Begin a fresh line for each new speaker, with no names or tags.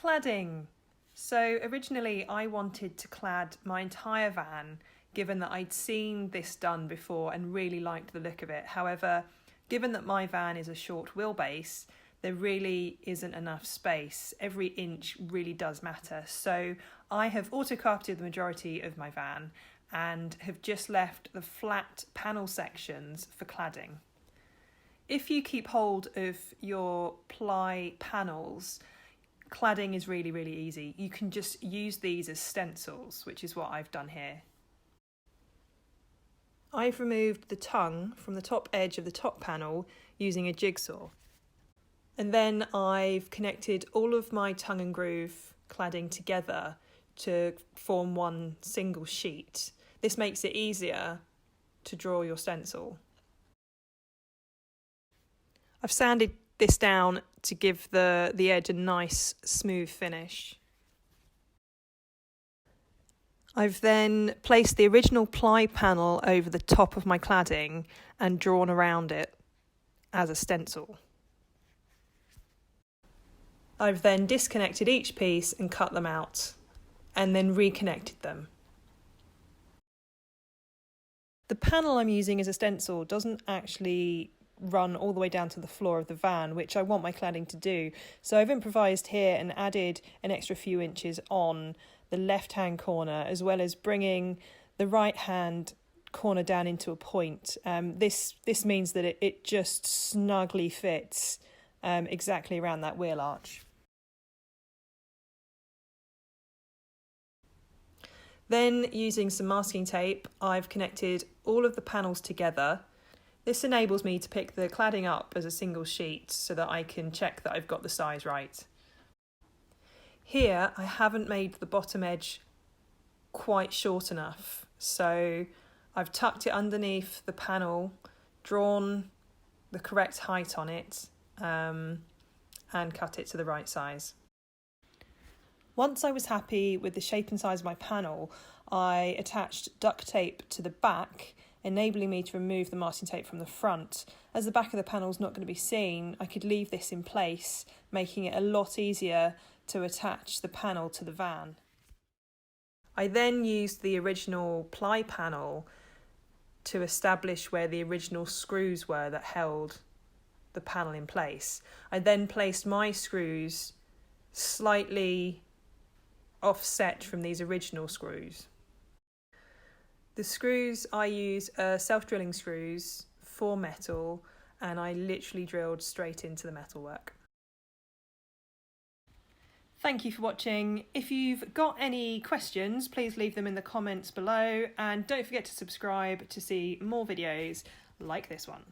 Cladding. So originally I wanted to clad my entire van, given that I'd seen this done before and really liked the look of it. However, given that my van is a short wheelbase, there really isn't enough space. Every inch really does matter. So I have auto-carpeted the majority of my van and have just left the flat panel sections for cladding. If you keep hold of your ply panels, cladding is really, really easy. You can just use these as stencils, which is what I've done here. I've removed the tongue from the top edge of the top panel using a jigsaw. And then I've connected all of my tongue and groove cladding together to form one single sheet. This makes it easier to draw your stencil. I've sanded this down to give the edge a nice smooth finish. I've then placed the original ply panel over the top of my cladding and drawn around it as a stencil. I've then disconnected each piece and cut them out, and then reconnected them. The panel I'm using as a stencil doesn't actually run all the way down to the floor of the van, which I want my cladding to do. So I've improvised here and added an extra few inches on the left-hand corner, as well as bringing the right-hand corner down into a point. This means that it just snugly fits exactly around that wheel arch. Then, using some masking tape, I've connected all of the panels together. This enables me to pick the cladding up as a single sheet so that I can check that I've got the size right. Here, I haven't made the bottom edge quite short enough, so I've tucked it underneath the panel, drawn the correct height on it, and cut it to the right size. Once I was happy with the shape and size of my panel, I attached duct tape to the back, enabling me to remove the masking tape from the front. As the back of the panel is not going to be seen, I could leave this in place, making it a lot easier to attach the panel to the van. I then used the original ply panel to establish where the original screws were that held the panel in place. I then placed my screws slightly offset from these original screws. The screws I use are self-drilling screws for metal, and I literally drilled straight into the metalwork. Thank you for watching. If you've got any questions, please leave them in the comments below, and don't forget to subscribe to see more videos like this one.